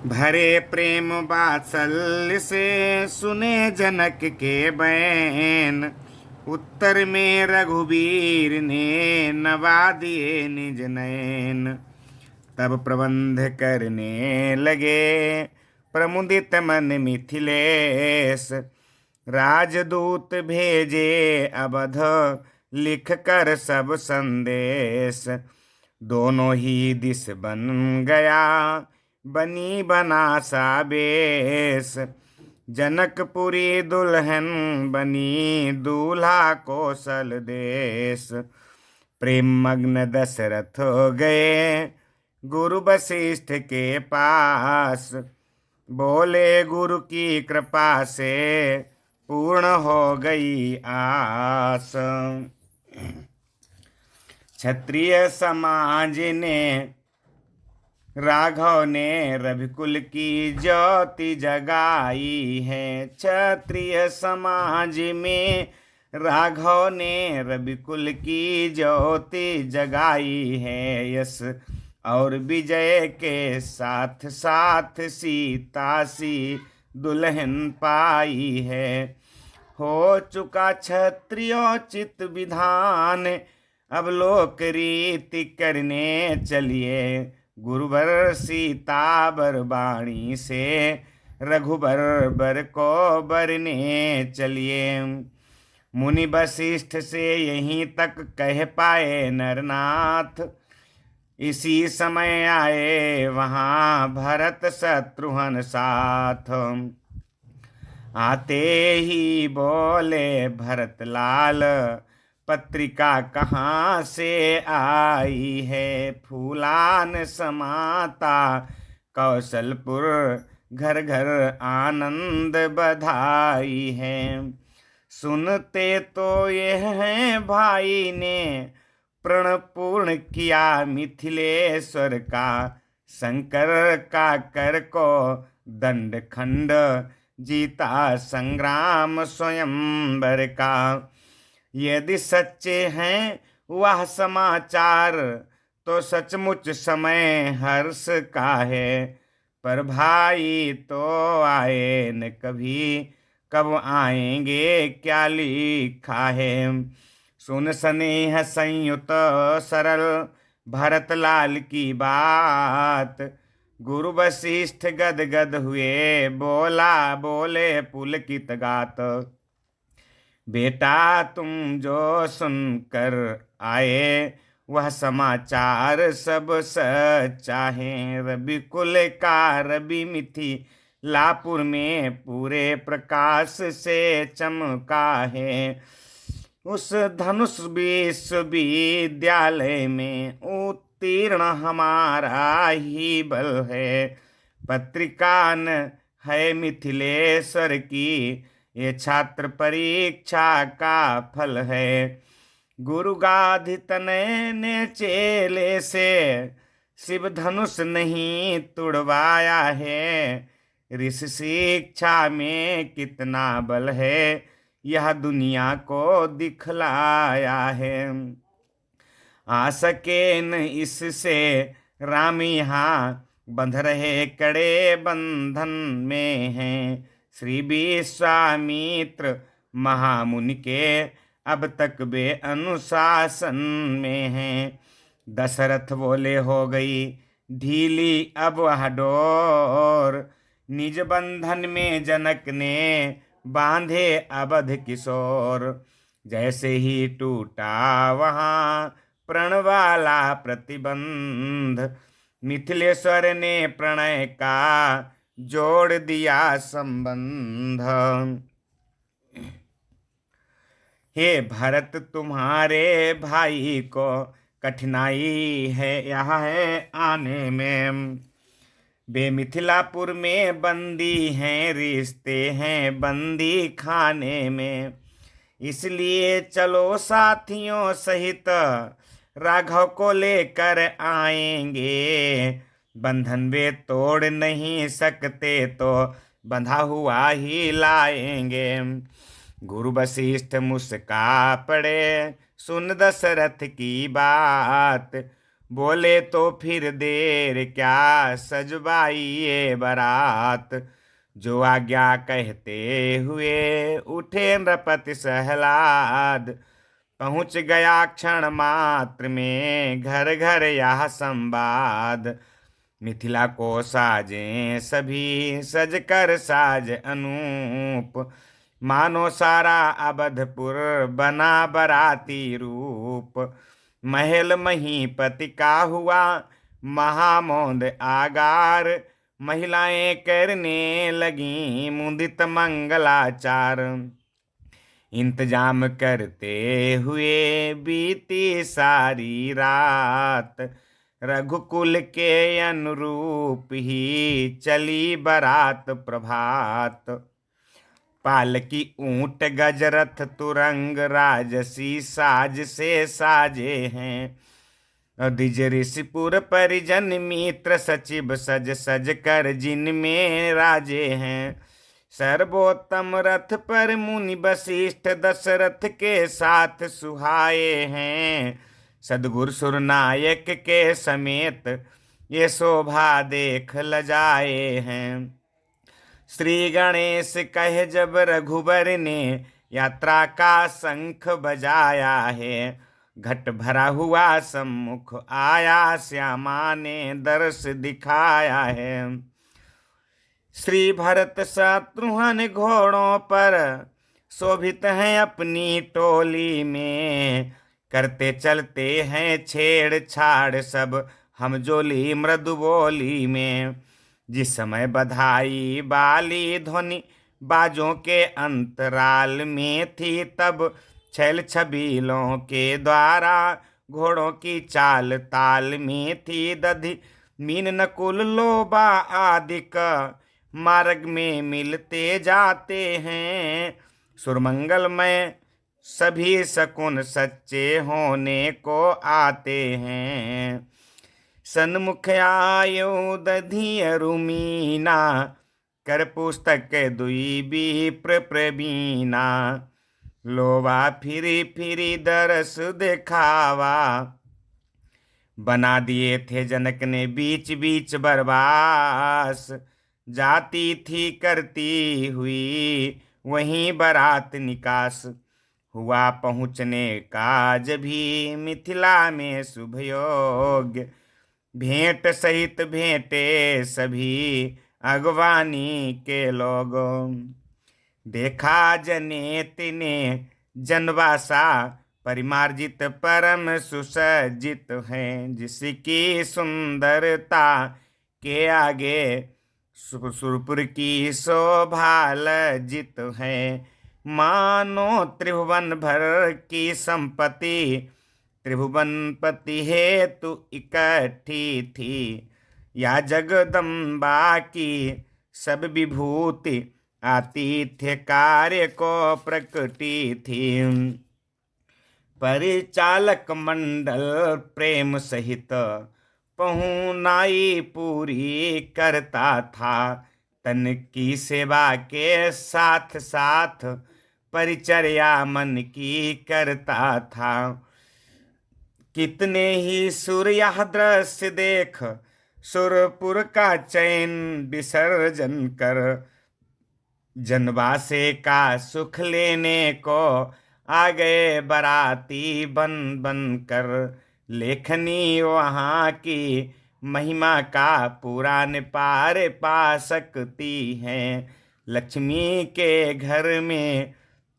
भरे प्रेम वात्सल्य से सुने जनक के बैन। उत्तर में रघुबीर ने नवा दिए निज नयन। तब प्रबंध करने लगे प्रमुदित मन मिथिलेश। राजदूत भेजे अवध लिख कर सब संदेश। दोनों ही दिस बन गया बनी बनासा बेश। जनकपुरी दुल्हन बनी दूल्हा कौशल देश। प्रेम मग्न दशरथ हो गए गुरु वशिष्ठ के पास। बोले गुरु की कृपा से पूर्ण हो गई आस। क्षत्रिय समाज ने राघव ने रविकुल की ज्योति जगाई है। क्षत्रिय समाज में राघव ने रविकुल की ज्योति जगाई है। यश और विजय के साथ साथ सीता सी दुल्हन पाई है। हो चुका क्षत्रियोचित विधान अब लोक रीति करने चलिए। गुरुवर सीता बरबाणी से रघुबर बर को बरने चलिए। मुनि वशिष्ठ से यहीं तक कह पाए नरनाथ। इसी समय आए वहाँ भरत शत्रुघ्न साथ। आते ही बोले भरत लाल पत्रिका कहाँ से आई है। फूलान समाता कौशलपुर घर घर आनंद बधाई है। सुनते तो यह है भाई ने प्रण पूर्ण किया मिथिलेश्वर का। शंकर का कर को दंड खंड जीता संग्राम स्वयंवर का। यदि सच्चे हैं वह समाचार तो सचमुच समय हर्ष का है। पर भाई तो आए न कभी कब आएंगे क्या लिखा है। सुन स्नेह संयुत सरल भरत लाल की बात। गुरु वशिष्ठ गद गद हुए बोले पुलकित गात। बेटा तुम जो सुनकर आए वह समाचार सब सच्चा है। रविकुल का रवि मिथिलापुर में पूरे प्रकाश से चमका है। उस धनुष विश्वविद्यालय में उत्तीर्ण हमारा ही बल है। पत्रिका न है मिथिलेश्वर की ये छात्र परीक्षा का फल है। गुरु गाधि तनय ने चेले से शिव धनुष नहीं तुड़वाया है। ऋषि शिक्षा में कितना बल है यह दुनिया को दिखलाया है। आ सके न इससे राम यहाँ बंध रहे कड़े बंधन में हैं। श्री विश्वामित्र महामुनि के अब तक वे अनुशासन में हैं। दशरथ बोले हो गई ढीली अब वह डोर। निज बंधन में जनक ने बांधे अवध किशोर। जैसे ही टूटा वहाँ प्रण वाला प्रतिबंध। मिथिलेश्वर ने प्रणय का जोड़ दिया संबंध। हे भरत तुम्हारे भाई को कठिनाई है यहाँ है आने में। वे मिथिलापुर में बंदी हैं रिश्ते हैं बंदी खाने में। इसलिए चलो साथियों सहित राघव को लेकर आएंगे। बंधन वे तोड़ नहीं सकते तो बंधा हुआ ही लाएंगे। गुरु वशिष्ठ मुस्का पड़े सुन दशरथ की बात। बोले तो फिर देर क्या सजवाई ये बारात। जो आज्ञा कहते हुए उठे नृपति सहलाद। पहुँच गया क्षण मात्र में घर घर यह संवाद। मिथिला को साजें सभी सज कर साज अनूप। मानो सारा अवधपुर बना बराती रूप। महल महीपति का हुआ महामौंद आगार। महिलाएं करने लगी मुदित मंगलाचार। इंतजाम करते हुए बीती सारी रात। रघुकुल के अनुरूप ही चली बारात प्रभात। पालकी ऊंट गजरथ तुरंग राजसी साज से साजे हैं। द्विज ऋषिपुर परिजन मित्र सचिव सज सज कर जिनमें राजे हैं। सर्वोत्तम रथ पर मुनि वशिष्ठ दशरथ के साथ सुहाए हैं। सदगुरु सुरनायक के समेत ये शोभा देख लजाए हैं। श्री गणेश कहे जब रघुबर ने यात्रा का शंख बजाया है। घट भरा हुआ सम्मुख आया श्यामा ने दर्श दिखाया है। श्री भरत शत्रुघ्न घोड़ों पर शोभित हैं अपनी टोली में। करते चलते हैं छेड़छाड़ सब हम जोली मृदु बोली में। जिस समय बधाई बाली ध्वनि बाजों के अंतराल में थी तब छैल छबीलों के द्वारा घोड़ों की चाल ताल में थी। दधि मीन नकुल लोबा आदिक मार्ग में मिलते जाते हैं। सुरमंगलमय सभी शकुन सच्चे होने को आते हैं। सन्मुख आयो दधियरु मीना कर पुस्तक दुई विप्र प्रवीणा। लोवा फिरी फिरी दरस दिखावा बना दिए थे जनक ने बीच बीच बरबास। जाती थी करती हुई वहीं बारात निकास। हुआ पहुँचने काज भी मिथिला में शुभ योग्य। भेंट सहित भेंटे सभी अगवानी के लोगों। देखा जनेत ने जनवासा परिमार्जित परम सुसज्जित हैं। जिसकी सुंदरता के आगे सुरपुर की शोभा लज्जित है। मानो त्रिभुवन भर की संपत्ति त्रिभुवनपति हेतु इकट्ठी थी। या जगदम्बा की सब विभूति आतिथ्य कार्य को प्रकटी थी। परिचालक मंडल प्रेम सहित पहुनाई पूरी करता था। तन की सेवा के साथ साथ परिचर्या मन की करता था। कितने ही सुर यह दृश्य देख सुरपुर का चैन विसर्जन कर। जनवासे का सुख लेने को आ गए बाराती बन बन कर। लेखनी वहाँ की महिमा का पुराण पार पा सकती हैं। लक्ष्मी के घर में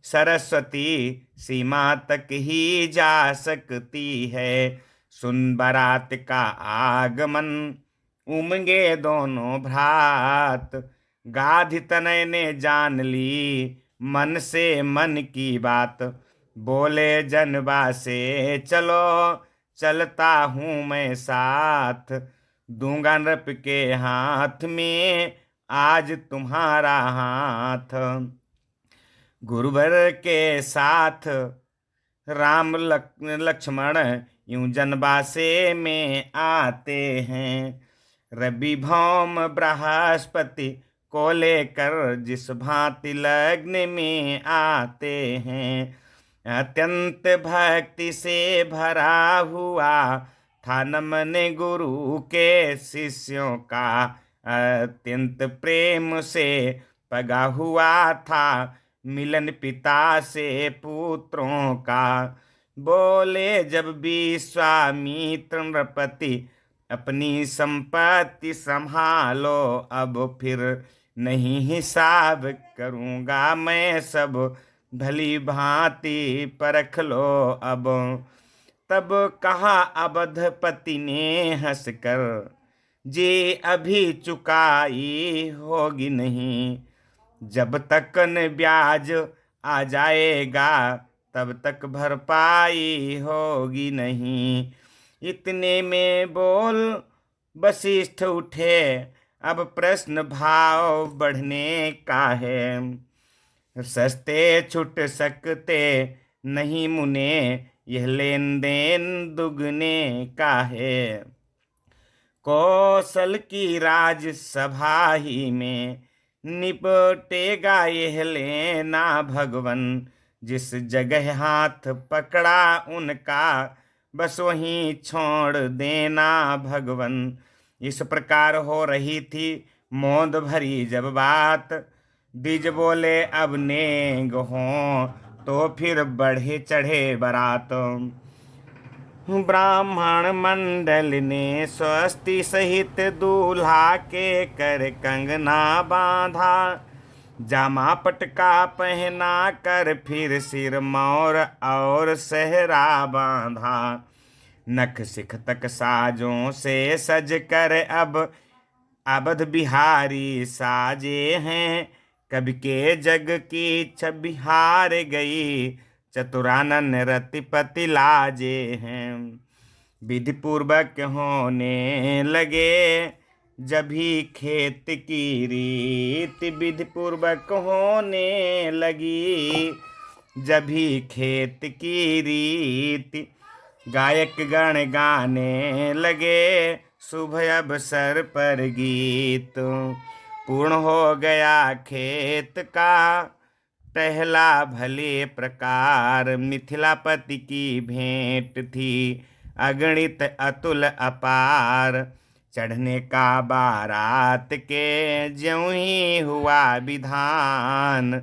सरस्वती सीमा तक ही जा सकती है। सुन बारात का आगमन उमगे दोनों भ्रात। गाधी तनय ने जान ली मन से मन की बात। बोले जनवा से चलो चलता हूँ मैं साथ। दूंगा नृप के हाथ में आज तुम्हारा हाथ। गुरुवर के साथ राम लक्ष्मण यूं जनवासे में आते हैं। रवि भौम बृहस्पति को लेकर जिस भांति लग्न में आते हैं। अत्यंत भक्ति से भरा हुआ था नमन गुरु के शिष्यों का, अत्यंत प्रेम से पगा हुआ था मिलन पिता से पुत्रों का। बोले जब विश्वामित्र नृपति, अपनी संपत्ति संभालो, अब फिर नहीं हिसाब करूँगा मैं सब, भली भांति परख लो अब। तब कहा अवधपति ने हंसकर, जे अभी चुकाई होगी नहीं, जब तक न ब्याज आ जाएगा तब तक भरपाई होगी नहीं। इतने में बोल वशिष्ठ उठे, अब प्रश्न भाव बढ़ने का है, सस्ते छुट सकते नहीं मुने, यह लेन देन दुगने का है। कौशल की राजसभा ही में निपटेगा यह लेना भगवन, जिस जगह हाथ पकड़ा उनका बस वहीं छोड़ देना भगवन। इस प्रकार हो रही थी मौन भरी जब बात, द्विज बोले अब नेग हो तो फिर बढ़े चढ़े बारात। ब्राह्मण मंडल ने स्वस्ति सहित दूल्हा के कर कंगना बांधा, जामा पटका पहना कर फिर सिर मोर और सहरा बांधा। नख सिख तक साजों से सज कर अब अवध बिहारी साजे हैं, कवि के जग की छवि हार गई, चतुरानन रतिपति लाजे हैं। विधि पूर्वक होने लगे जभी खेत की रीति, विधि पूर्वक होने लगी जभी खेत की रीति। गायक गण गाने लगे शुभ अवसर पर गीत, पूर्ण हो गया खेत का पहला भले प्रकार। मिथिलापति की भेंट थी अगणित अतुल अपार, चढ़ने का बारात के ज्यों ही हुआ विधान।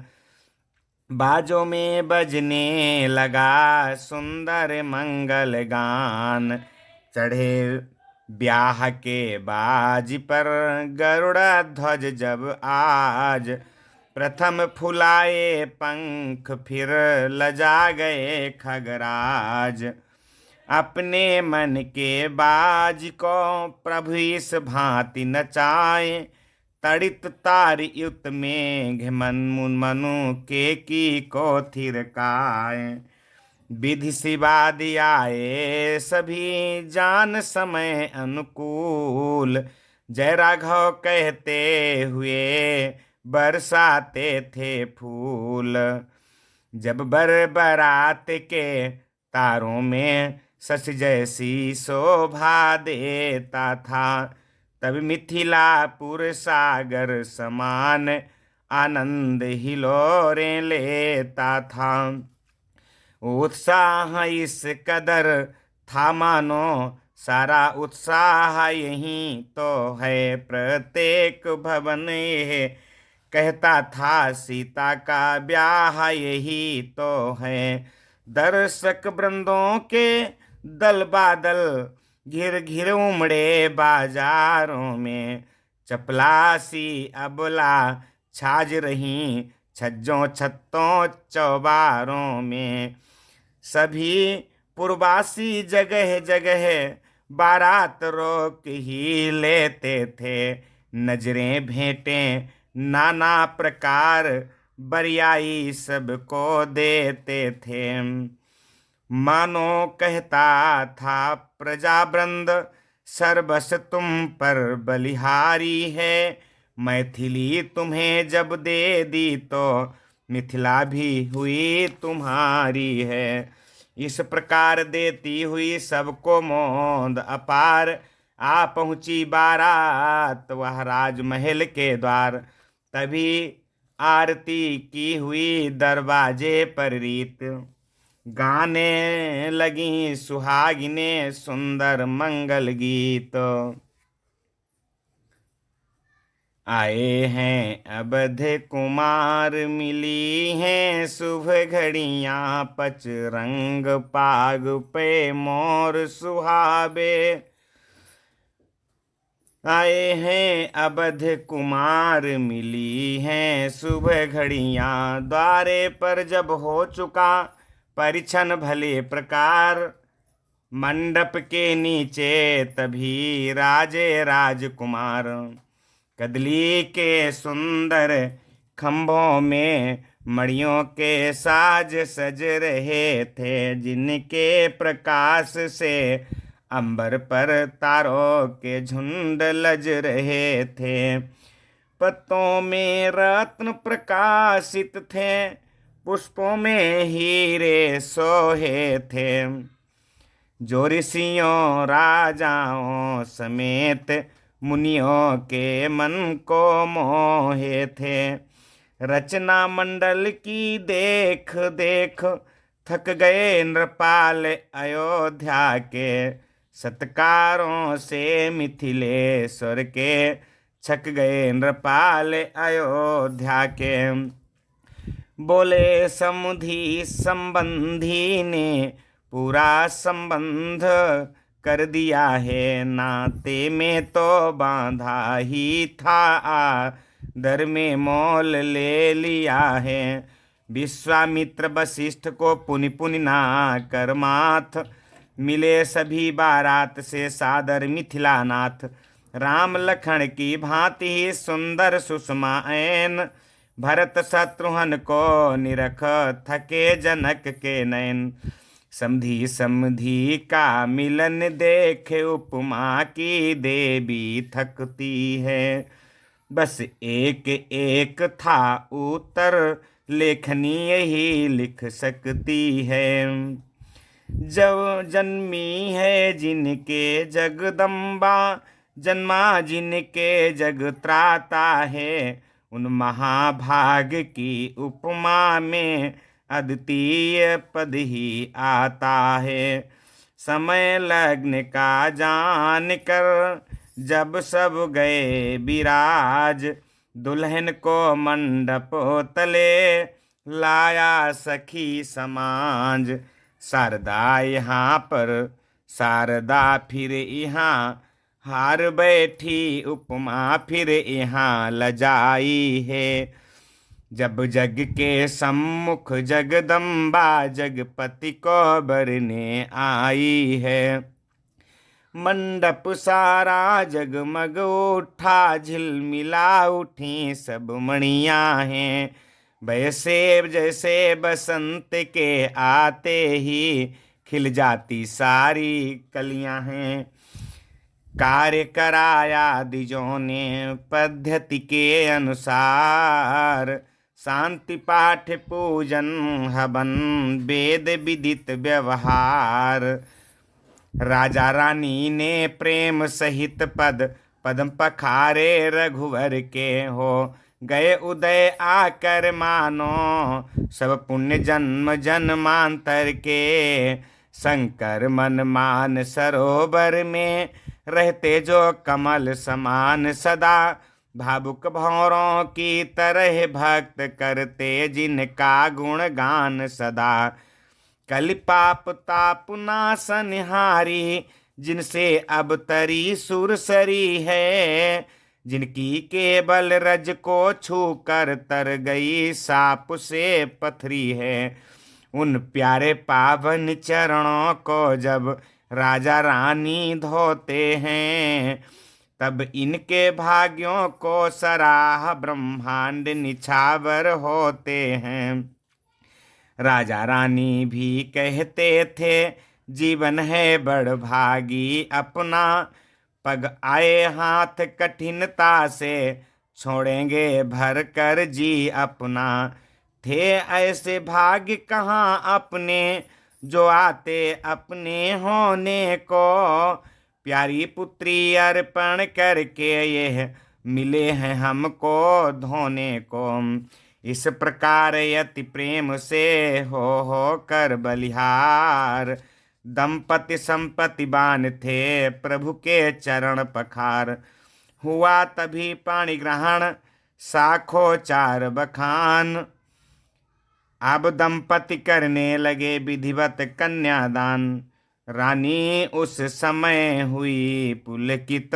बाजों में बजने लगा सुंदर मंगल गान, चढ़े ब्याह के बाज पर गरुड़ ध्वज जब आज, प्रथम फुलाए पंख फिर लजा गए खगराज। अपने मन के बाज को प्रभु इस भांति नचाए, तड़ित तार युत मेघ मन मुन मनु के की को थिरकाए। विधि सिवाद आए सभी जान समय अनुकूल, जय राघव कहते हुए बरसाते थे फूल। जब बर बरात के तारों में शशि जैसी शोभा देता था, तब मिथिलापुर सागर समान आनंद हिलोरें लेता था। उत्साह इस कदर था मानो सारा उत्साह यहीं तो है, प्रत्येक भवन यह कहता था सीता का ब्याह यही तो है। दर्शक वृंदों के दल बादल घिर घिर उमड़े बाजारों में, चपलासी अबला छाज रही छज्जों छत्तों चौबारों में। सभी पूर्वासी जगह जगह बारात रोक ही लेते थे, नजरें भेंटें नाना प्रकार बरियाई सबको देते थे। मानो कहता था प्रजावृंद सर्वस तुम पर बलिहारी है, मैथिली तुम्हें जब दे दी तो मिथिला भी हुई तुम्हारी है। इस प्रकार देती हुई सबको मोद अपार, आ पहुँची बारात वह राजमहल के द्वार। तभी आरती की हुई दरवाजे पर रीत, गाने लगी सुहागिने सुंदर मंगल गीत। आए हैं अवध कुमार, मिली हैं शुभ घड़ियां, पच रंग पाग पे मोर सुहावे। आए हैं अवध कुमार, मिली हैं शुभ घड़ियां, द्वारे पर जब हो चुका परिछन भले प्रकार, मंडप के नीचे तभी राजे राजकुमार। कदली के सुंदर खंभों में मणियों के साज सज रहे थे, जिनके प्रकाश से अंबर पर तारों के झुंड लज रहे थे। पत्तों में रत्न प्रकाशित थे, पुष्पों में हीरे सोहे थे, जो ऋषियों राजाओं समेत मुनियों के मन को मोहे थे। रचना मंडल की देख देख थक गए नृपाल अयोध्या के, सत्कारों से मिथिलेश्वर के छक गए नृपाल अयोध्या के। बोले समुधि संबंधी ने पूरा संबंध कर दिया है, नाते में तो बांधा ही था, दर में मोल ले लिया है। विश्वामित्र वशिष्ठ को पुनि पुनि ना कर माथ, मिले सभी बारात से सादर मिथिलानाथ। राम लखन की भांति सुंदर सुषमा ऐन, भरत शत्रुघ्न को निरख थके जनक के नयन। समधी समधी का मिलन देखे, उपमा की देवी थकती है। बस एक एक था उत्तर, लेखनी यही लिख सकती है। जब जन्मी है जिनके जगदम्बा, जन्मा जिनके जग त्राता है, उन महाभाग की उपमा में अद्वितीय पद ही आता है। समय लग्न का जान कर जब सब गए विराज, दुल्हन को मंडप तले लाया सखी समाज। शारदा यहाँ पर शारदा फिर यहाँ हार बैठी, उपमा फिर यहाँ लजाई है। जब जग के सम्मुख जगदम्बा, जगपति को बरने आई है। मंडप सारा जगमग उठा, झिलमिला उठी सब मणियां हैं। वैसे जैसे बसंत के आते ही खिल जाती सारी कलियां हैं। कार्य कराया द्विजों ने पद्धति के अनुसार, शांति पाठ पूजन हवन वेद विदित व्यवहार। राजा रानी ने प्रेम सहित पद पद्म पखारे, रघुवर के हो गए उदय आकर मानो। सब पुण्य जन्म जन्मांतर के, शंकर मन मान सरोवर में रहते जो कमल समान सदा। भावुक भौरों की तरह भक्त करते जिनका गुणगान सदा। कल पाप ताप नासनहारी, जिनसे अब तरी सुरसरी है। जिनकी केवल रज को छू कर तर गई साप से पथरी है। उन प्यारे पावन चरणों को जब राजा रानी धोते हैं, तब इनके भाग्यों को सराह ब्रह्मांड निछावर होते हैं। राजा रानी भी कहते थे जीवन है बड़ भागी अपना, पग आए हाथ कठिनता से छोड़ेंगे भर कर जी अपना। थे ऐसे भाग्य कहाँ अपने, जो आते अपने होने को। प्यारी पुत्री अर्पण करके यह मिले हैं हमको धोने को। इस प्रकार यति प्रेम से हो कर बलिहार। दंपति संपत्तिवान थे प्रभु के चरण पखार। हुआ तभी पाणि ग्रहण साखो चार बखान। अब दंपति करने लगे विधिवत कन्यादान। रानी उस समय हुई पुलकित,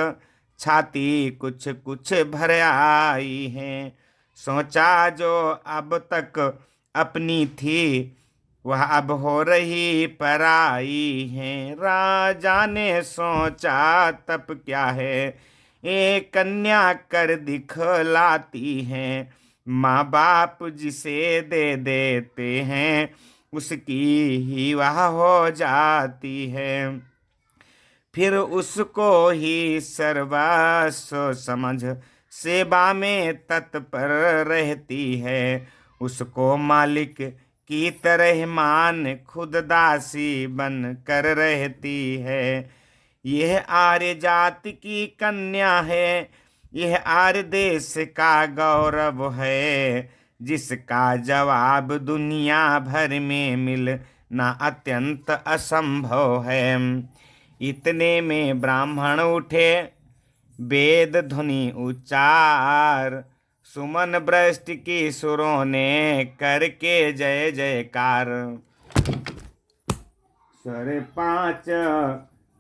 छाती कुछ कुछ भर आई है। सोचा जो अब तक अपनी थी वह अब हो रही पराई है। राजा ने सोचा तब क्या है, एक कन्या कर दिखलाती है। माँ बाप जिसे दे देते हैं उसकी ही वह हो जाती है। फिर उसको ही सर्वस्व समझ सेवा में तत्पर रहती है। उसको मालिक की तरह मान खुद दासी बन कर रहती है। यह आर्य जाति की कन्या है, यह आर्य देश का गौरव है। जिसका जवाब दुनिया भर में मिलना अत्यंत असंभव है। इतने में ब्राह्मण उठे वेद ध्वनि उच्चार। सुमन भ्रष्ट की सुरों ने करके जय जयकार। स्वर 5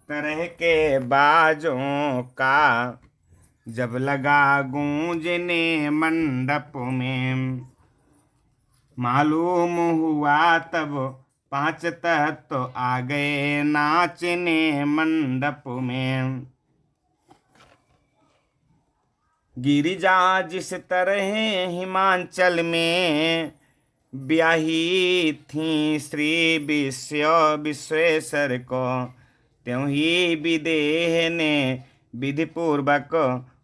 तरह के बाजों का जब लगा गूंजने मंडप में। मालूम हुआ तब 5 तत्व आ गए नाचने मंडप में। गिरिजा जिस तरह हिमांचल में ब्याही थी श्री विश्वेश्वर को, त्यों ही विदेह ने विधि पूर्वक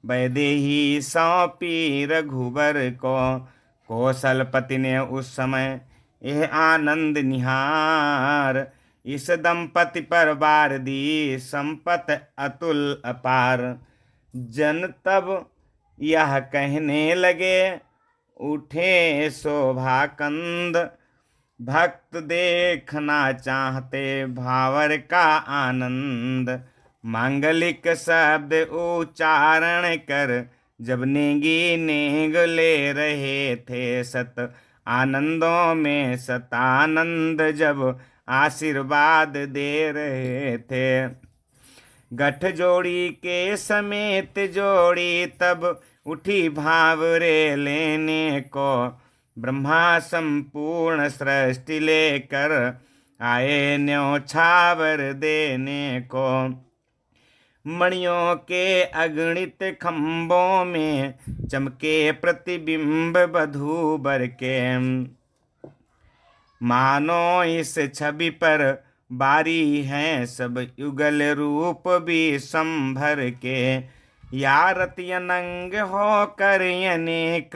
वैदेही सौंपी रघुबर को। कौशलपति ने उस समय यह आनंद निहार। इस दंपति पर बार दी संपत अतुल अपार। जन तब यह कहने लगे उठे शोभा कंद। भक्त देखना चाहते भावर का आनंद। मांगलिक शब्द उच्चारण कर जब नेगी नेग ले रहे थे सत आनंदों में सतानंद जब आशीर्वाद दे रहे थे। गठ जोड़ी के समेत जोड़ी तब उठी भावरे लेने को। ब्रह्मा संपूर्ण सृष्टि लेकर आए न्योछावर देने को। मणियों के अगणित खंभों में चमके प्रतिबिंब वधूवर के। मानो इस छवि पर बारी हैं सब युगल रूप भी संभर के। या रति अनंग हो कर अनेक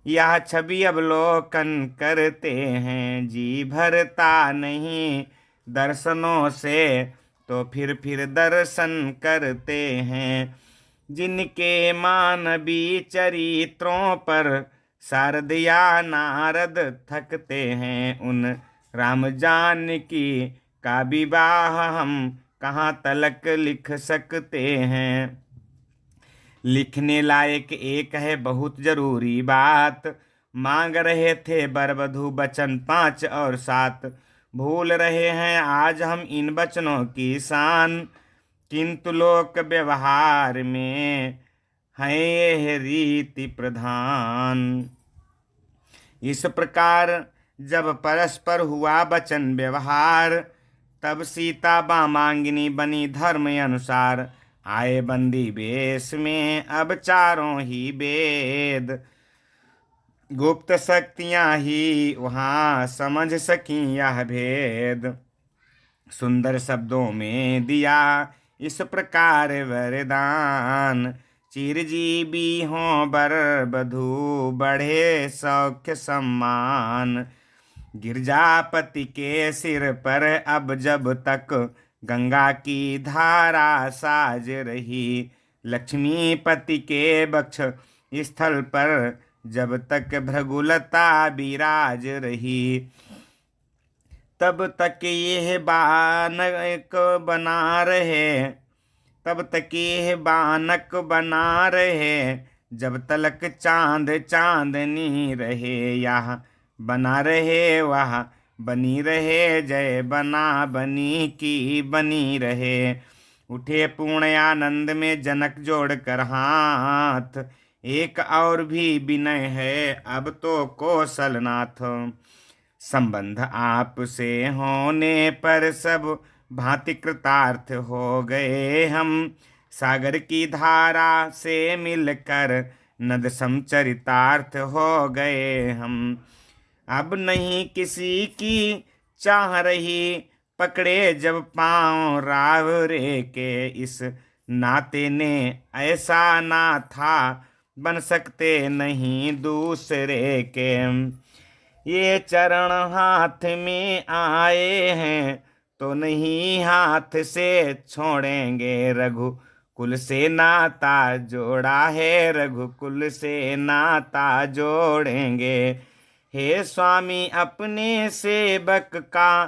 यह छवि अवलोकन करते हैं। जी भरता नहीं दर्शनों से तो फिर दर्शन करते हैं। जिनके मानवी चरित्रों पर शारद या नारद थकते हैं, उन राम जानकी का विवाह हम कहाँ तलक लिख सकते हैं। लिखने लायक एक है बहुत जरूरी बात। मांग रहे थे वर वधू वचन 5 और 7। भूल रहे हैं आज हम इन वचनों की शान। किंतु लोक व्यवहार में है यह रीति प्रधान। इस प्रकार जब परस्पर हुआ वचन व्यवहार, तब सीता वामांगिनी बनी धर्म अनुसार। आए बंदी वेश में अब चारों ही वेद। गुप्त शक्तियां ही वहाँ समझ सकी यह भेद। सुंदर शब्दों में दिया इस प्रकार वरदान। चिरजीवी हों वर वधू बढ़े सौख्य सम्मान। गिरजापति के सिर पर अब जब तक गंगा की धारा साज रही। लक्ष्मीपति के वक्ष स्थल पर जब तक भृगुलता विराज रही। तब तक यह बानक बना रहे, तब तक यह बानक बना रहे, जब तलक चांद चांदनी रहे। यहाँ बना रहे वहाँ बनी रहे, जय बना बनी की बनी रहे। उठे पूर्ण आनंद में जनक जोड़ कर हाथ, एक और भी विनय है अब तो कौशलनाथ। संबंध आपसे होने पर सब भांति कृतार्थ हो गए हम, सागर की धारा से मिलकर नद समचरितार्थ हो गए हम। अब नहीं किसी की चाह रही, पकड़े जब पाँव रावरे के, इस नाते ने ऐसा ना था बन सकते नहीं दूसरे के। ये चरण हाथ में आए हैं तो नहीं हाथ से छोड़ेंगे, रघुकुल से नाता जोड़ा है, रघुकुल से नाता जोड़ेंगे। हे स्वामी अपने सेवक का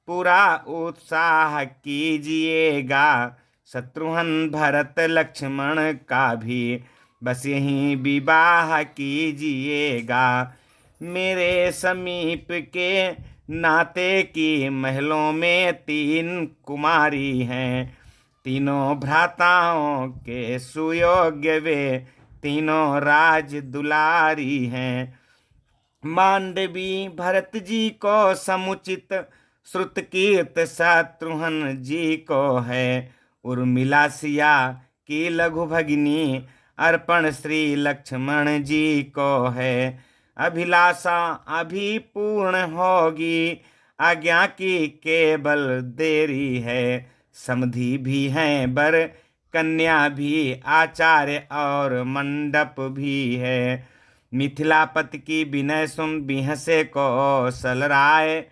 पूरा उत्साह कीजिएगा, शत्रुघ्न भरत लक्ष्मण का भी बस यही विवाह कीजिएगा। मेरे समीप के नाते की महलों में 3 कुमारी हैं, तीनों भ्राताओं के सुयोग्य वे, तीनों राज दुलारी हैं। मांडवी भरत जी को समुचित, श्रुत कीर्त शत्रुघ्न जी को है, उर्मिला सिया की लघु भगिनी अर्पण श्री लक्ष्मण जी को है। अभिलाषा अभी पूर्ण होगी, आज्ञा की केवल देरी है। समधि भी हैं बर कन्या भी, आचार्य और मंडप भी है। मिथिलापति की विनय सुन बिहसे कौशल राय,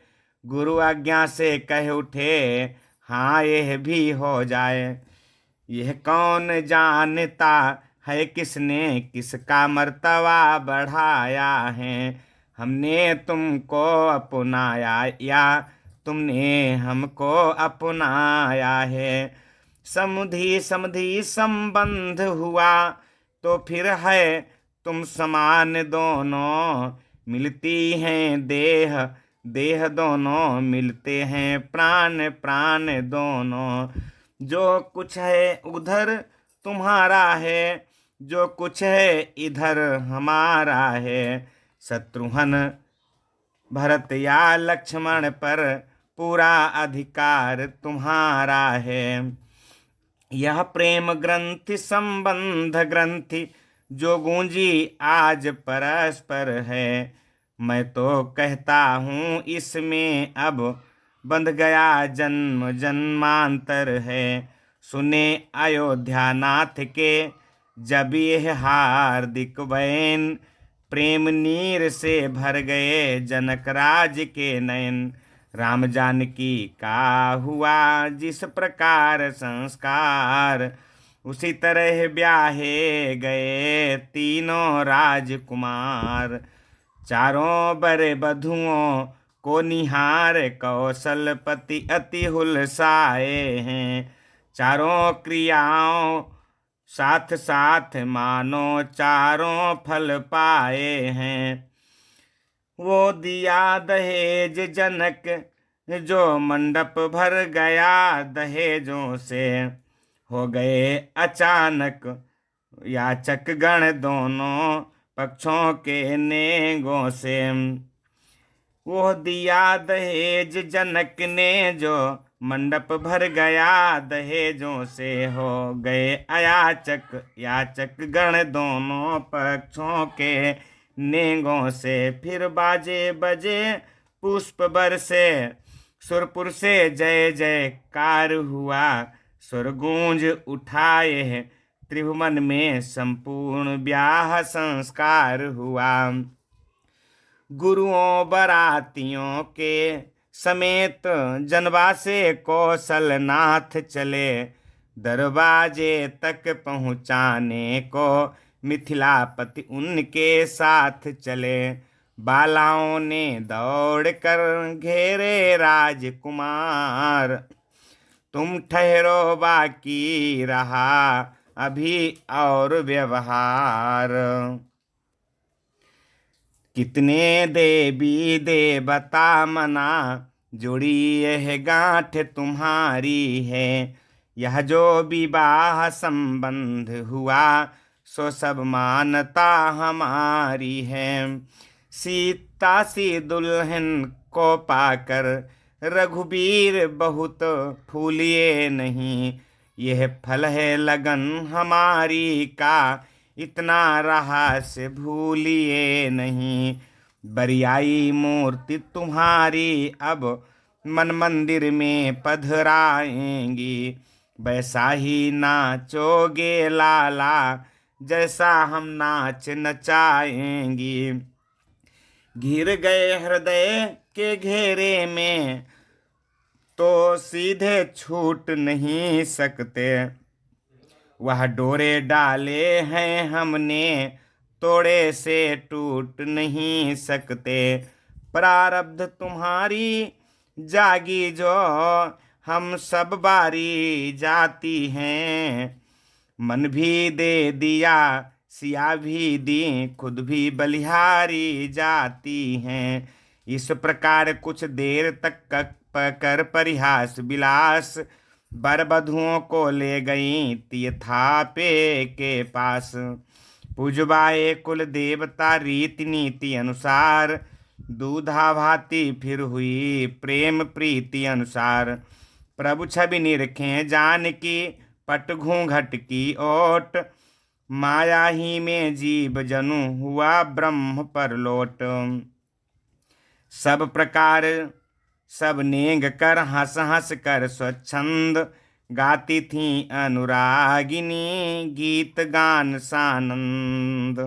गुरु आज्ञा से कह उठे हाँ यह भी हो जाए। यह कौन जानता है किसने किसका मर्तबा बढ़ाया है, हमने तुमको अपनाया या तुमने हमको अपनाया है। समधि समधि संबंध हुआ तो फिर है तुम समान दोनों, मिलती हैं देह देह दोनों, मिलते हैं प्राण प्राण दोनों। जो कुछ है उधर तुम्हारा है, जो कुछ है इधर हमारा है। शत्रुघ्न भरत या लक्ष्मण पर पूरा अधिकार तुम्हारा है। यह प्रेम ग्रंथि संबंध ग्रंथि जो गूंजी आज परस्पर है, मैं तो कहता हूँ इसमें अब बंध गया जन्म जन्मांतर है। सुने अयोध्या नाथ के जब यह हार्दिक बयान, प्रेम नीर से भर गए जनक राज के नयन। राम जानकी का हुआ जिस प्रकार संस्कार, उसी तरह ब्याहे गए तीनों राजकुमार। चारों बड़े बधुओं को निहार कौशलपति अति हुलसाए हैं। चारों क्रियाओं साथ साथ मानो चारों फल पाए हैं। वो दिया दहेज जनक जो मंडप भर गया दहेजों से, हो गए अचानक याचक गण दोनों पक्षों के नेगों से। वो दिया दहेज जनक ने जो मंडप भर गया दहेजों से, हो गए अयाचक याचक गण दोनों पक्षों के नेगों से। फिर बाजे बजे पुष्प बरसे, सुरपुर से जय जयकार हुआ, स्वर गूंज उठाए त्रिभुवन में संपूर्ण ब्याह संस्कार हुआ। गुरुओं बरातियों के समेत जनवासे कौशलनाथ चले, दरवाजे तक पहुँचाने को मिथिलापति उनके साथ चले। बालाओं ने दौड़ कर घेरे राजकुमार, तुम ठहरो बाकी रहा अभी और व्यवहार। कितने देवी देवता मना, जुड़ी यह गांठ तुम्हारी है। यह जो विवाह संबंध हुआ, सो सब मानता हमारी है। सीता सी दुल्हन को पाकर रघुबीर बहुत फूलिए नहीं। यह फल है लगन हमारी का, इतना रहस्य भूलिए नहीं। बरियाई मूर्ति तुम्हारी अब मन मंदिर में पधराएंगी। वैसा ही नाचोगे लाला, जैसा हम नाच नचाएंगी। घिर गए हृदय के घेरे में, तो सीधे छूट नहीं सकते। वह डोरे डाले हैं हमने, तोड़े से टूट नहीं सकते। प्रारब्ध तुम्हारी जागी जो, हम सब बारी जाती हैं। मन भी दे दिया, सिया भी दी, खुद भी बलिहारी जाती हैं। इस प्रकार कुछ देर तक कर परिहास विलास, बरबधुओं को ले गई तीर्थापे के पास। पूजवाए कुल देवता रीति नीति अनुसार, दूधा भाती फिर हुई प्रेम प्रीति अनुसार। प्रभु छवि निरखें जानकी, पट घूंघट की ओट। माया ही में जीव जनु हुआ ब्रह्म परलोट। सब प्रकार सब नेंग कर हंस हंस कर स्वच्छंद, गाती थी अनुरागिनी गीत गान सानंद।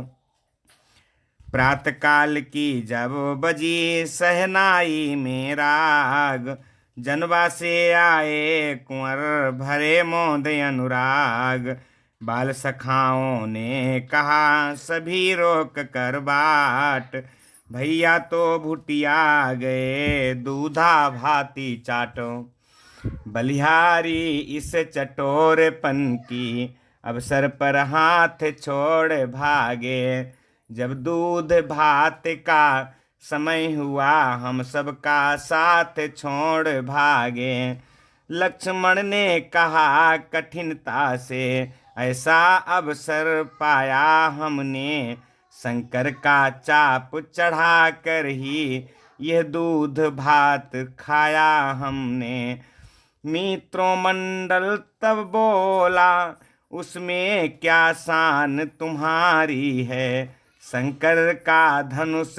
प्रातःकाल की जब बजी सहनाई में राग, जनवा से आए कुंवर भरे मोद अनुराग। बाल सखाओं ने कहा सभी रोक कर बाट, भैया तो भुटिया गए दूधा भाती चाटो। बलिहारी इस चटोरपन की अवसर पर हाथ छोड़ भागे। जब दूध भात का समय हुआ, हम सबका साथ छोड़ भागे। लक्ष्मण ने कहा कठिनता से, ऐसा अवसर पाया हमने। शंकर का चाप चढ़ा कर ही यह दूध भात खाया हमने। मित्रों मंडल तब बोला, उसमें क्या शान तुम्हारी है। शंकर का धनुष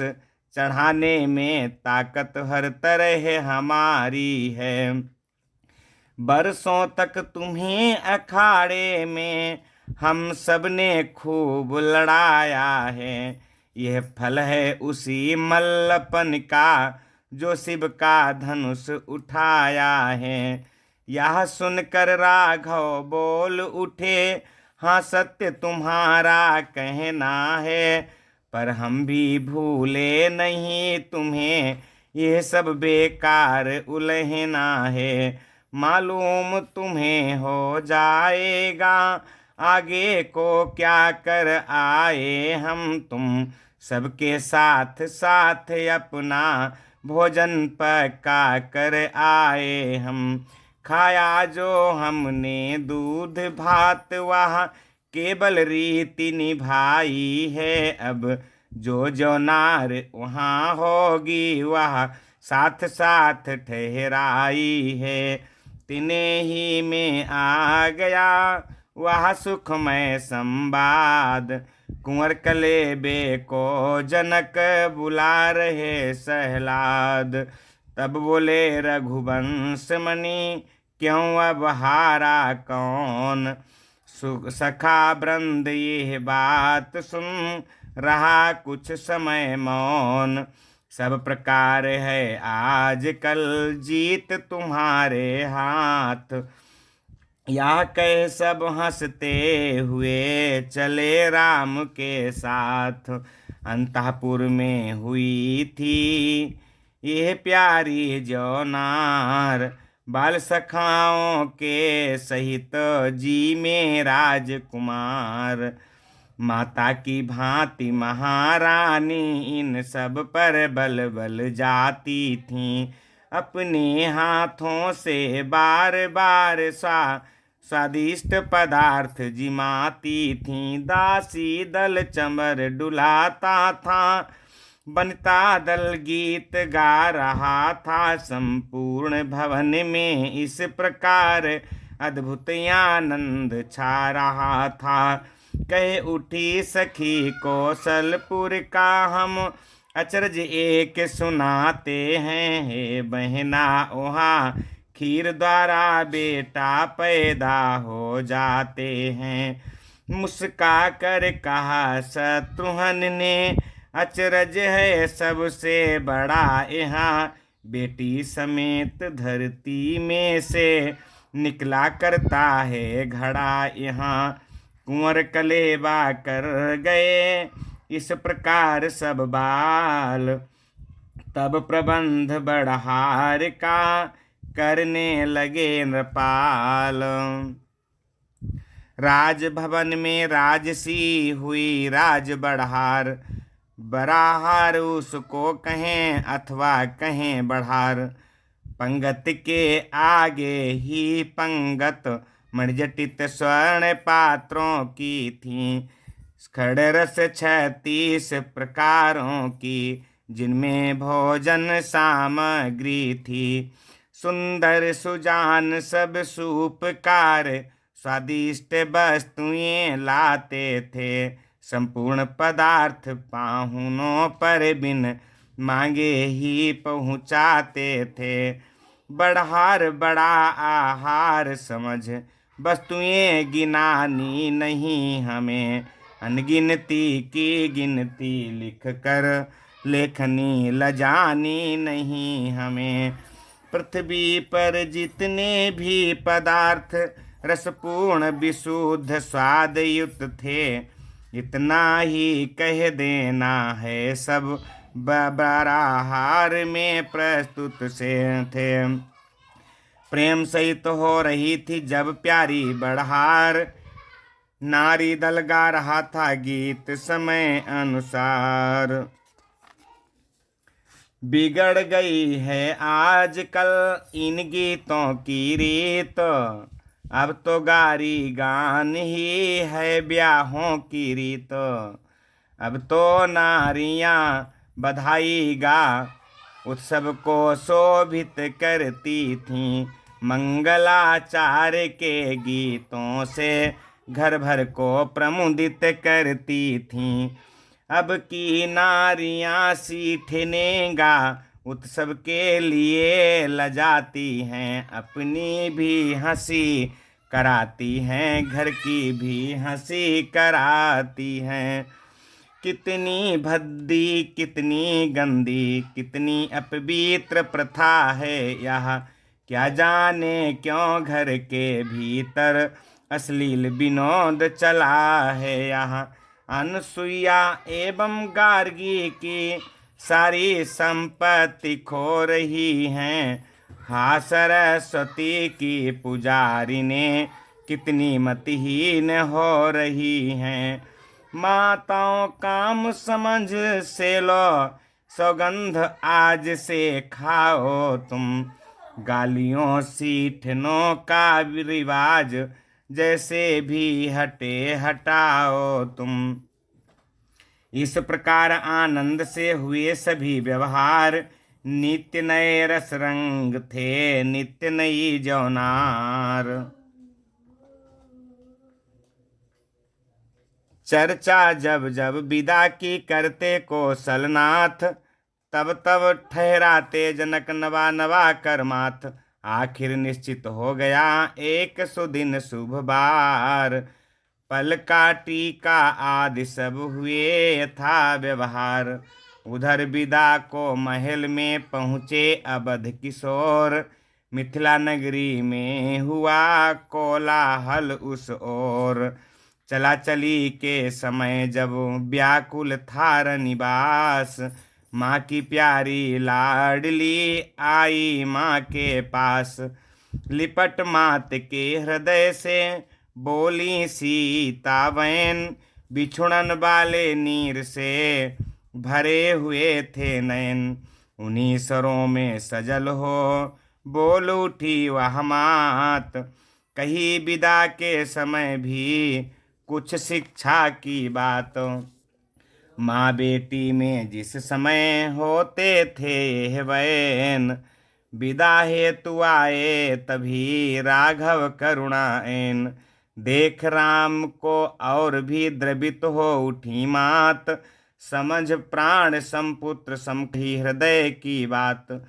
चढ़ाने में ताकत हर तरह हमारी है। बरसों तक तुम्हें अखाड़े में हम सब ने खूब लड़ाया है। यह फल है उसी मल्लपन का, जो शिव का धनुष उठाया है। यह सुनकर राघव बोल उठे, हाँ सत्य तुम्हारा कहना है। पर हम भी भूले नहीं तुम्हें, यह सब बेकार उलहना है। मालूम तुम्हें हो जाएगा, आगे को क्या कर आए हम तुम। सबके साथ साथ अपना भोजन पका कर आए हम। खाया जो हमने दूध भात, वह केवल रीति निभाई है। अब जो जो नार वहाँ होगी, वह साथ साथ ठहराई है। तिने ही में आ गया वह सुखमय संवाद। कुंवर कलेबे को जनक बुला रहे सहलाद। तब बोले रघुवंश मणि, क्यों अब हारा कौन। सखा वृंद ये बात सुन, रहा कुछ समय मौन। सब प्रकार है आज कल जीत तुम्हारे हाथ। यह कह सब हंसते हुए चले राम के साथ। अंतःपुर में हुई थी यह प्यारी जौनार, बाल सखाओं के सहित जी में राजकुमार। माता की भांति महारानी इन सब पर बल बल जाती थीं। अपने हाथों से बार बार स्वादिष्ट पदार्थ जिमाती थीं। दासी दल चमर डुलाता था, बनता दल गीत गा रहा था। संपूर्ण भवन में इस प्रकार अद्भुत आनंद छा रहा था। कह उठी सखी कौशलपुर का हम अचरज एक सुनाते हैं। हे बहना वहाँ खीर द्वारा बेटा पैदा हो जाते हैं। मुस्का कर कहा शत्रुघ्न ने, अचरज है सबसे बड़ा यहाँ। बेटी समेत धरती में से निकला करता है घड़ा यहाँ। कुंवर कलेवा कर गए इस प्रकार सब बाल, तब प्रबंध बढ़हार का करने लगे नृपाल। राजभवन में राजसी हुई राज बढ़ार, बराहार उसको कहें अथवा कहें बढ़ार। पंगत के आगे ही पंगत मणिजटित स्वर्ण पात्रों की थी। खड़रस 36 प्रकारों की जिनमें भोजन सामग्री थी। सुंदर सुजान सब सूपकार स्वादिष्ट वस्तुएं लाते थे। संपूर्ण पदार्थ पाहुनों पर बिन मांगे ही पहुँचाते थे। बढ़ार बड़ा आहार समझ वस्तुएं गिनानी नहीं हमें। अनगिनती की गिनती लिख कर लेखनी लजानी नहीं हमें। पृथ्वी पर जितने भी पदार्थ रसपूर्ण विशुद्ध स्वादयुक्त थे, इतना ही कह देना है सब बराहार में प्रस्तुत से थे। प्रेम सहित हो रही थी जब प्यारी बढ़हार, नारी दल गा रहा था गीत समय अनुसार। बिगड़ गई है आजकल इन गीतों की रीत, अब तो गारी गान ही है ब्याहों की रीत। अब तो नारियां बधाई गा उत्सव को शोभित करती थीं। मंगलाचार के गीतों से घर भर को प्रमुदित करती थीं। अब की नारियां सीठने गा उत्सव के लिए लजाती हैं। अपनी भी हंसी कराती हैं, घर की भी हंसी कराती हैं। कितनी भद्दी कितनी गंदी कितनी अपवित्र प्रथा है यह, क्या जाने क्यों घर के भीतर अश्लील विनोद चला है यहाँ। अनसुईया एवं गार्गी की सारी संपत्ति खो रही हैं। हाँ सरस्वती की पुजारी ने कितनी मतिहीन हो रही हैं। माताओं काम समझ से लो सौगंध आज से खाओ तुम। गालियों सीठनों का रिवाज जैसे भी हटे हटाओ तुम। इस प्रकार आनंद से हुए सभी व्यवहार। नित्य नए रस रंग थे नित्य नई जौनार। चर्चा जब जब विदा की करते कौशलनाथ, तब तब ठहराते जनक नवा नवा करमाथ। आखिर निश्चित हो गया एक सुदिन शुभ बार, पल का टीका आदि सब हुए यथा व्यवहार। उधर विदा को महल में पहुँचे अवध किशोर, मिथिला नगरी में हुआ कोलाहल उस ओर। चला चली के समय जब व्याकुल था रनिवास, माँ की प्यारी लाडली आई माँ के पास। लिपट मात के हृदय से बोली सीता बहन, बिछुड़न वाले नीर से भरे हुए थे नयन। उन्हीं सरों में सजल हो बोल उठी वह मात, कही विदा के समय भी कुछ शिक्षा की बात। माँ बेटी में जिस समय होते थे यह वैन, विदा हेतु आए तभी राघव करुणाएन। देख राम को और भी द्रवित हो उठी मात, समझ प्राण समपुत्र समखी हृदय की बात।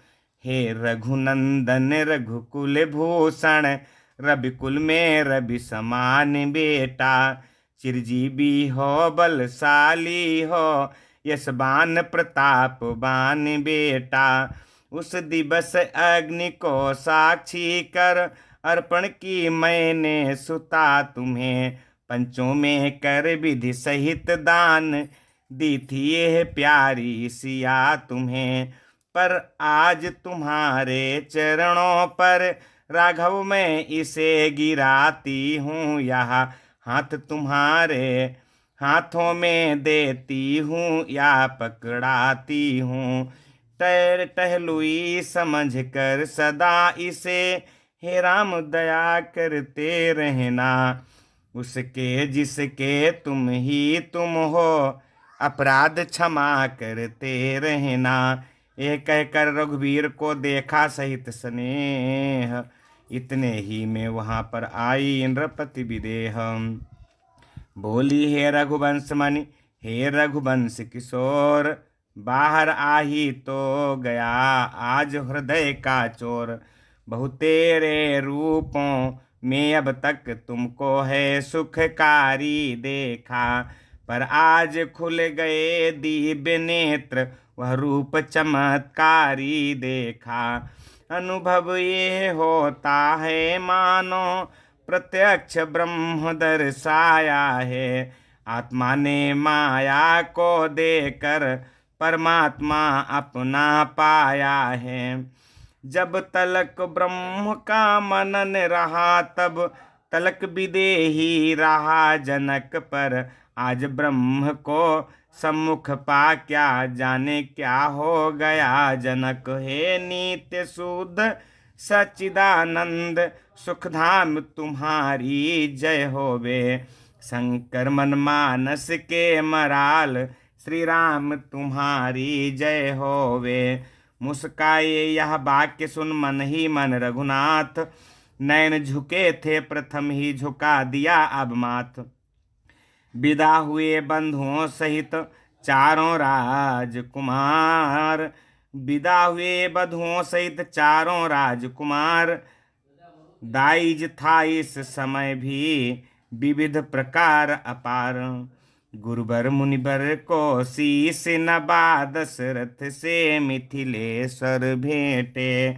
हे रघुनंदन रघुकुल भूषण, रविकुल में रवि समान बेटा। चिरजीवी हो बलशाली हो, यशबान प्रतापवान बेटा। उस दिवस अग्नि को साक्षी कर, अर्पण की मैंने सुता तुम्हें। पंचों में कर विधि सहित दान, दी थी यह प्यारी सिया तुम्हें। पर आज तुम्हारे चरणों पर राघव मैं इसे गिराती हूँ। यह हाथ तुम्हारे हाथों में देती हूँ या पकड़ाती हूँ। टहलुई समझ कर सदा इसे, हे राम दया करते रहना। उसके जिसके तुम ही तुम हो, अपराध क्षमा करते रहना। यह कहकर रघुवीर को देखा सहित स्नेह, इतने ही में वहां पर आई नृपति विदेह। बोली हे रघुवंश मणि, हे रघुवंश किशोर, बाहर आही तो गया आज हृदय का चोर। बहु तेरे रूपों में अब तक तुमको है सुखकारी देखा, पर आज खुल गए दिव्य नेत्र वह रूप चमत्कारी देखा। अनुभव ये होता है मानो प्रत्यक्ष ब्रह्म दर्शाया है। आत्मा ने माया को देकर परमात्मा अपना पाया है। जब तलक ब्रह्म का मनन रहा, तब तलक विदेही रहा जनक। पर आज ब्रह्म को सम्मुख पा क्या जाने क्या हो गया जनक। हे नित्य शुद्ध सच्चिदानंद, सुखधाम तुम्हारी जय होवे। शंकर मन मानस के मराल, श्री राम तुम्हारी जय होवे। मुस्काए यह वाक्य सुन मन ही मन रघुनाथ, नैन झुके थे प्रथम ही झुका दिया अब माथ। विदा हुए बंधुओं सहित चारों राजकुमार, विदा हुए बंधुओं सहित चारों राजकुमार। दाइज था इस समय भी विविध प्रकार अपार। गुरुबर मुनिबर को शीस नबा, दशरथ से मिथिलेश्वर भेंटे।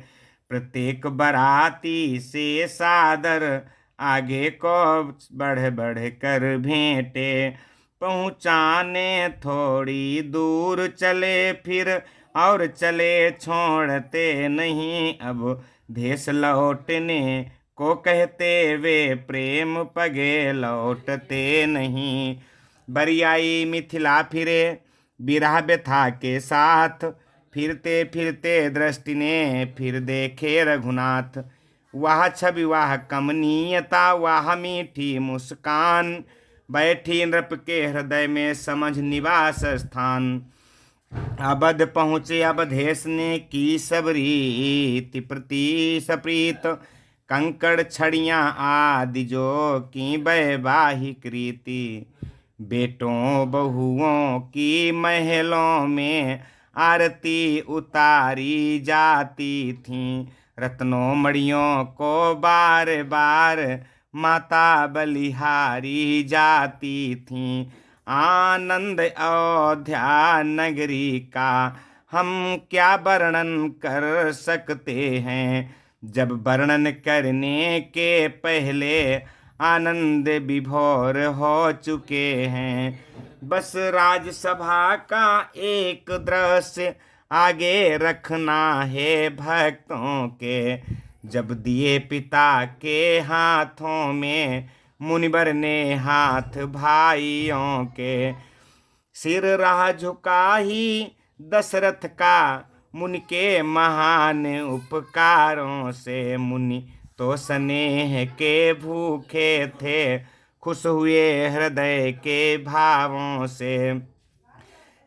प्रत्येक बराती से सादर, आगे को बढ़ बढ़ कर भेंटे। पहुँचाने थोड़ी दूर चले फिर, और चले छोड़ते नहीं अब। देश लौटने को कहते वे प्रेम पगे लौटते नहीं। बरियाई मिथिला फिरे बिरह व्यथा के साथ, फिरते फिरते दृष्टि ने फिर देखे रघुनाथ। वह छवि वह कमनीयता वह मीठी मुस्कान, बैठी नृप के हृदय में समझ निवास स्थान। अवध पहुँचे अवधेश ने की सबरीति प्रति सप्रीत, कंकड़ छड़ियाँ आदि जो की वैवाहिक रीति। बेटों बहुओं की महलों में आरती उतारी जाती थीं। रत्नों मणियों को बार बार माता बलिहारी जाती थीं। आनंद अयोध्या नगरी का हम क्या वर्णन कर सकते हैं। जब वर्णन करने के पहले आनंद विभोर हो चुके हैं। बस राजसभा का एक दृश्य आगे रखना है भक्तों के। जब दिए पिता के हाथों में, मुनिवर ने हाथ भाइयों के। सिर रहा झुका ही दशरथ का, मुनि के महान उपकारों से। मुनि तो स्नेह के भूखे थे, खुश हुए हृदय के भावों से।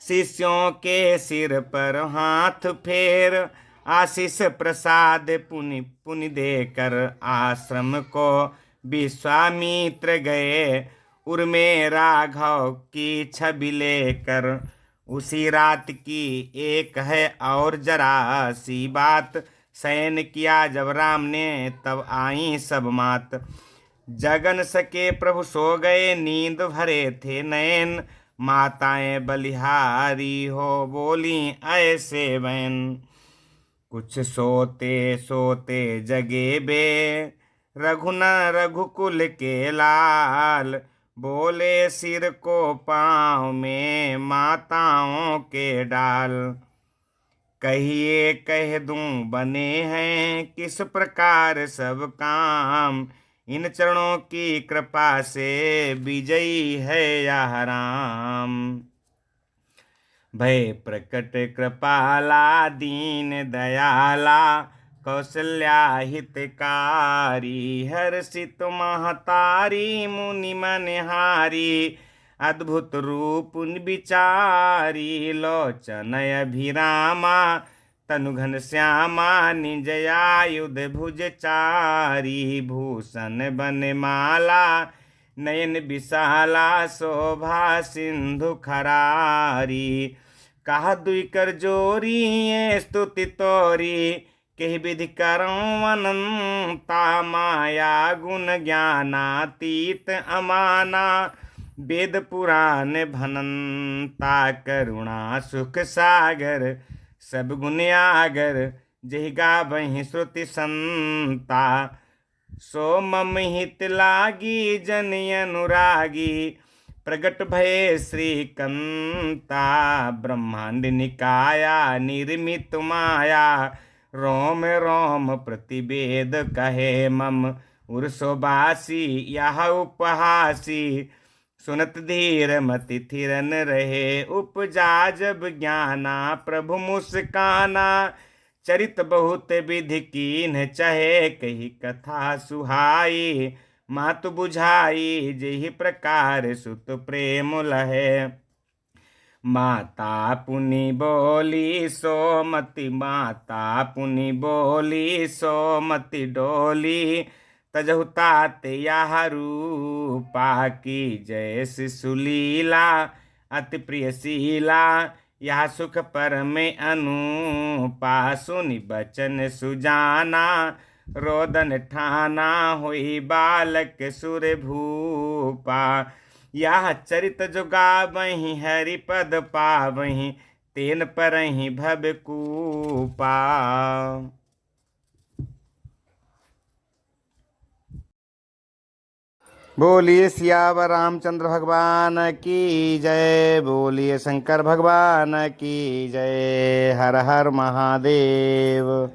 शिष्यों के सिर पर हाथ फेर, आशीष प्रसाद पुनि पुनि देकर आश्रम को विश्वामित्र गए। उर्मे राघव की छवि लेकर। उसी रात की एक है और जरा सी बात, शयन किया जब राम ने तब आई सब मात। जगन सके प्रभु सो गए, नींद भरे थे नयन। माताएं बलिहारी हो बोली ऐसे बहन। कुछ सोते सोते जगे बे, रघुकुल के लाल। बोले सिर को पाँव में माताओं के डाल। कहिए कह दूं बने हैं किस प्रकार सब काम। इन चरणों की कृपा से विजयी है यह राम। भय प्रकट कृपाला दीन दयाला, कौशल्या हितकारी। हर्षित महतारी मुनि मनहारी, अद्भुत रूप विचारी। लोचन अभिरामा तनु घन श्यामा, निज आयुध भुज चारी। भूषण बनमाला नयन विशाला, शोभा सिंधु खरारी। कहा दुई कर जोरी ये स्तुति तोरी, कही विधि करऊं अनंता। माया गुण ज्ञानातीत अमाना, वेद पुराण भनंता। करुणा सुख सागर सब गुण आगर, जहि गावहि श्रुति संता। सो मम हित लागी जन अनुरागी, प्रगट भये श्रीकंता। ब्रह्मांड निकाया निर्मित माया, रोम रोम प्रतिवेद कहे मम। उर्सोबासी यह उपहासी, सुनत धीर मति थिरन रहे। उपजा जब ज्ञाना प्रभु मुस्काना, चरित बहुत विधि कीन्ह चहे। कही कथा सुहाई मातु बुझाई, जेहि प्रकार सुत प्रेम लहे। माता पुनि बोली सोमति, माता पुनि बोली सोमति डोली। तजहु तात यह रूपा, की जय शिशुलीला अति प्रियशीला। यह सुख पर में अनुपा, सुनि बचन सुजाना। रोदन ठाना हुई बालक सुर भूपा। यह चरित जो गावहीं हरि पद पावहीं, तेन परहीं भव कूपा। बोलिए सियावर रामचंद्र भगवान की जय। बोलिए शंकर भगवान की जय। हर हर महादेव।